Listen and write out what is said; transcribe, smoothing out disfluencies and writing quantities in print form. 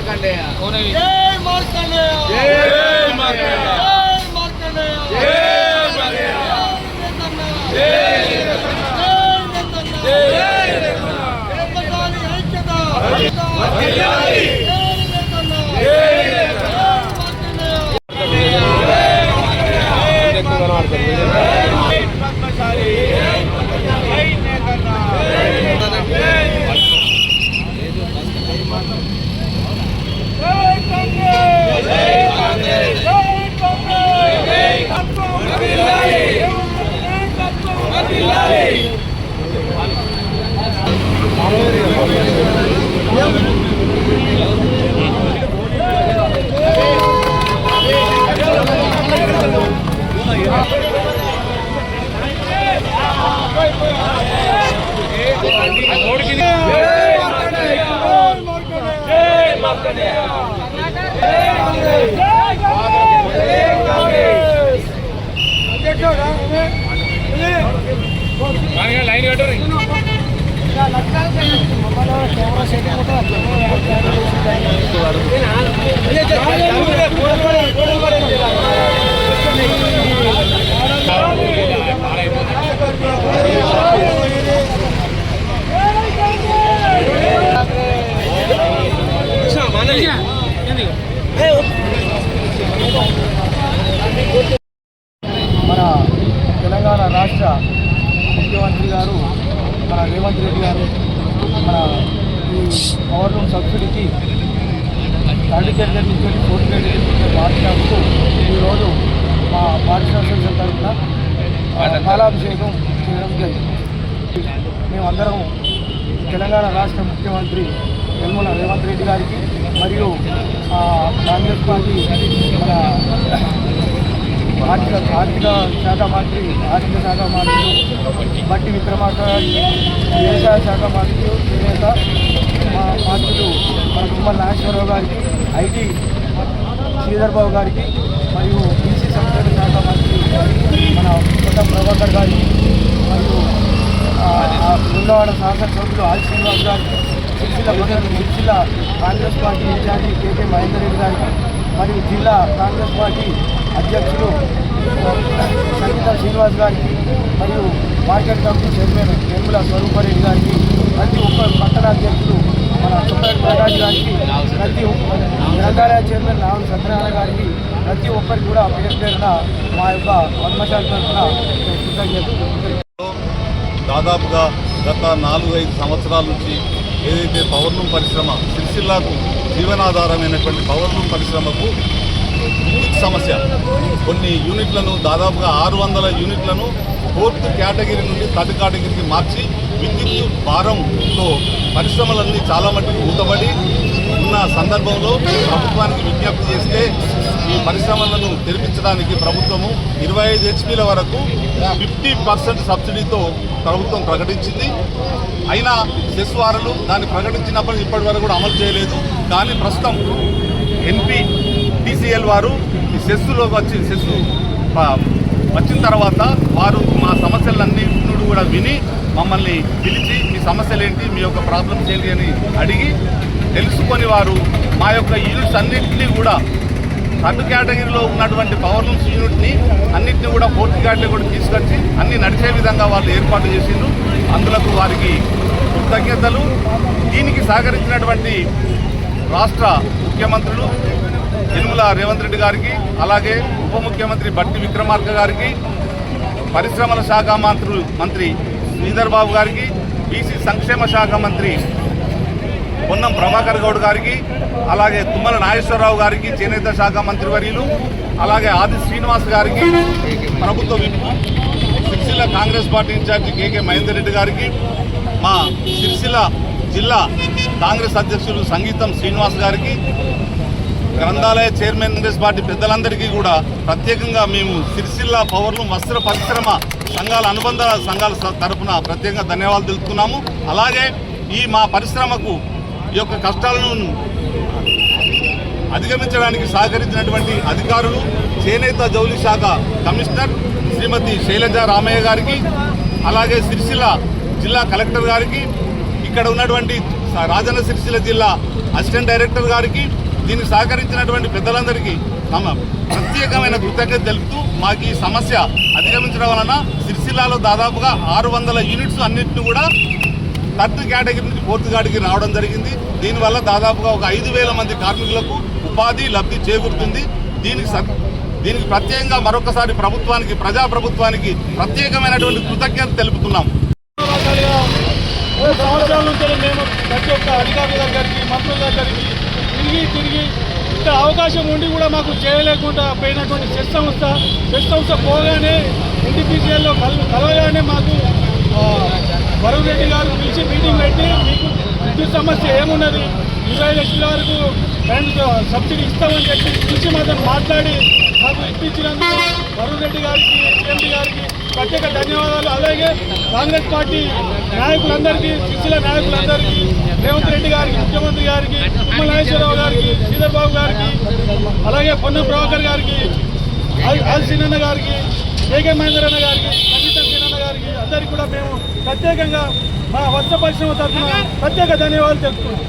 మార్కండేయ జై మార్కండేయ జై మార్కండేయ జై మార్కండేయ లైన్ కట్టరు మన తెలంగాణ రాష్ట్ర ముఖ్యమంత్రి గారు మన రేవంత్ రెడ్డి గారు మన ఈ పవర్ లూమ్ సబ్సిడీకి థర్డ్ కేటగిరీ నుంచి ఫోర్త్ కేటగిరీ మార్చినందుకు ఈరోజు మా పారిశ్రామిక తరఫున పాలాభిషేకం చేయడం జరిగింది. మేమందరం తెలంగాణ రాష్ట్ర ముఖ్యమంత్రి యనమల రేవంత్ రెడ్డి గారికి మరియు కాంగ్రెస్ పార్టీ మన ఆర్థిక శాఖ మంత్రి బట్టి విక్రమార్క గారికి, వ్యవసాయ శాఖ మంత్రులు చేనేత మా మంత్రులు మన తుమ్మల నాగేశ్వరరావు గారికి, ఐటీ శ్రీధర్ బాబు గారికి మరియు బీసీ సంక్షేమ శాఖ మంత్రి మన కొత్త ప్రభాకర్ గారికి మరియు గుండవాడ శాసనసభ్యులు ఆల్ శ్రీనివాస్ గారికి, సిరిసిల్ల కాంగ్రెస్ పార్టీ ఇన్ఛార్జి కేకే మహేందర్ రెడ్డి గారికి మరియు జిల్లా కాంగ్రెస్ పార్టీ అధ్యక్షులు సంగీత శ్రీనివాస్ గారికి మరియు market committee chairman Nirmala Swarupa Reddy గారికి, ప్రతి ఒక్క పట్టణ అధ్యక్షులు మన చుట్టాటి ప్రకాష్ గారికి, ప్రతి గ్రంథాలయ చైర్మన్ రాహుల్ సత్యనారాయణ గారికి, ప్రతి ఒక్కరికి కూడా పేరున మా యొక్క పద్మశాల తరఫున కృతజ్ఞతలు. దాదాపుగా గత 4-5 సంవత్సరాల నుంచి ఏదైతే పవర్ లూమ్ పరిశ్రమ సిరిసిల్లాకు జీవనాధారమైనటువంటి పవర్ లూమ్ పరిశ్రమకు విద్యుత్ సమస్య, కొన్ని యూనిట్లను దాదాపుగా 600 యూనిట్లను ఫోర్త్ కేటగిరీ నుండి థర్డ్ కేటగిరీకి మార్చి విద్యుత్ భారంతో పరిశ్రమలన్నీ చాలా మట్టుకు ఊతబడి ఉన్న సందర్భంలో ప్రభుత్వానికి విజ్ఞప్తి చేస్తే ఈ పరిశ్రమలను తెరిపించడానికి ప్రభుత్వము 25 హెచ్పీల వరకు 50% సబ్సిడీతో ప్రభుత్వం ప్రకటించింది. అయినా సెస్ వారలు దాన్ని ప్రకటించినప్పుడు ఇప్పటి వరకు కూడా అమలు చేయలేదు. కానీ ప్రస్తుతం NPTCL వారు ఈ సెస్సులోకి వచ్చిన తర్వాత వారు మా సమస్యలన్నింటినీ కూడా విని మమ్మల్ని పిలిచి మీ సమస్యలు ఏంటి, మీ యొక్క ప్రాబ్లమ్స్ ఏంటి అని అడిగి తెలుసుకొని వారు మా యొక్క యూనిట్స్ అన్నింటినీ కూడా థర్డ్ కేటగిరీలో ఉన్నటువంటి పవర్ లూమ్స్ యూనిట్ని అన్నింటినీ కూడా ఫోర్త్ కేటగిరీ కూడా తీసుకొచ్చి అన్ని నడిచే విధంగా వాళ్ళు ఏర్పాటు చేసిండ్రు. అందులకు వారికి కృతజ్ఞతలు. దీనికి సహకరించినటువంటి రాష్ట్ర ముఖ్యమంత్రులు యనమల రేవంత్ రెడ్డి గారికి, అలాగే ఉప ముఖ్యమంత్రి బట్టి విక్రమార్క గారికి, పరిశ్రమల శాఖ మంత్రి శ్రీధర్ బాబు గారికి, బీసీ సంక్షేమ శాఖ మంత్రి పొన్నం ప్రభాకర్ గౌడ్ గారికి, అలాగే తుమ్మల నాగేశ్వరరావు గారికి, చేనేత శాఖ మంత్రివర్యులు, అలాగే ఆది శ్రీనివాస్ గారికి, ప్రభుత్వ విప్పు సిరిసిల్ల కాంగ్రెస్ పార్టీ ఇన్ఛార్జి కేకే మహేందర్ రెడ్డి గారికి, మా సిరిసిల్ల జిల్లా కాంగ్రెస్ అధ్యక్షులు సంగీతం శ్రీనివాస్ గారికి, గ్రంథాలయ చైర్మన్ కాంగ్రెస్ పార్టీ పెద్దలందరికీ కూడా ప్రత్యేకంగా మేము సిరిసిల్ల పవర్లు వస్త్ర పరిశ్రమ సంఘాల అనుబంధ సంఘాల తరఫున ప్రత్యేకంగా ధన్యవాదాలు తెలుపుతున్నాము. అలాగే ఈ మా పరిశ్రమకు ఈ యొక్క కష్టాలను అధిగమించడానికి సహకరించినటువంటి అధికారులు, చేనేత జౌలి శాఖ కమిషనర్ శ్రీమతి శైలజ రామయ్య గారికి, అలాగే సిరిసిల్ల జిల్లా కలెక్టర్ గారికి, ఇక్కడ ఉన్నటువంటి రాజన్న సిరిసిల్ల జిల్లా అసిస్టెంట్ డైరెక్టర్ గారికి, దీనికి సహకరించినటువంటి పెద్దలందరికీ తమ ప్రత్యేకమైన కృతజ్ఞత తెలుపుతూ మాకు ఈ సమస్య అధిగమించడం వలన సిరిసిల్లాలో దాదాపుగా 600 యూనిట్స్ అన్నింటినీ కూడా 3rd కేటగిరీ నుంచి 4th కేటగిరీ రావడం జరిగింది. దీనివల్ల దాదాపుగా ఒక 5,000 మంది కార్మికులకు ఉపాధి లబ్ధి చేకూరుతుంది. దీనికి ప్రత్యేకంగా మరొకసారి ప్రభుత్వానికి, ప్రజాప్రభుత్వానికి ప్రత్యేకమైనటువంటి కృతజ్ఞత తెలుపుతున్నాం. 3 సంవత్సరాల నుంచి మేము ప్రతి ఒక్క అధికారుల దగ్గరికి, మంత్రుల దగ్గరికి తిరిగి ఇంత అవకాశం ఉండి కూడా మాకు చేయలేకుండా పోయినటువంటి సెస్ సంస్థ పోగానే NTPCL కలవగానే మాకు వరుణ్ రెడ్డి గారు పిలిచి మీటింగ్ పెట్టి మీకు విద్యుత్ సమస్య ఏమున్నది, 20 లక్షల వరకు కరెంటు సబ్సిడీ ఇస్తామని చెప్పి పిలిచి మాతో మాట్లాడి మాకు ఇప్పించినందుకు వరుణ్ రెడ్డి గారికి, CMD గారికి ప్రత్యేక ధన్యవాదాలు. అలాగే కాంగ్రెస్ పార్టీ నాయకులందరికీ, సిరిసిల్ల నాయకులందరికీ, రేవంత్ రెడ్డి గారికి, ముఖ్యమంత్రి గారికి, తుమ్మల నాగేశ్వరరావు గారికి, శ్రీధర్ బాబు గారికి, అలాగే పొన్నం ప్రభాకర్ గారికి, ఆల్ సీనన్న గారికి, కేకే మహేందరన్న గారికి, సంగీత సీనన్న గారికి అందరికీ కూడా మేము ప్రత్యేకంగా మా వస్త్ర పరిశ్రమ తరఫున ప్రత్యేక ధన్యవాదాలు తెలుపుతున్నాం.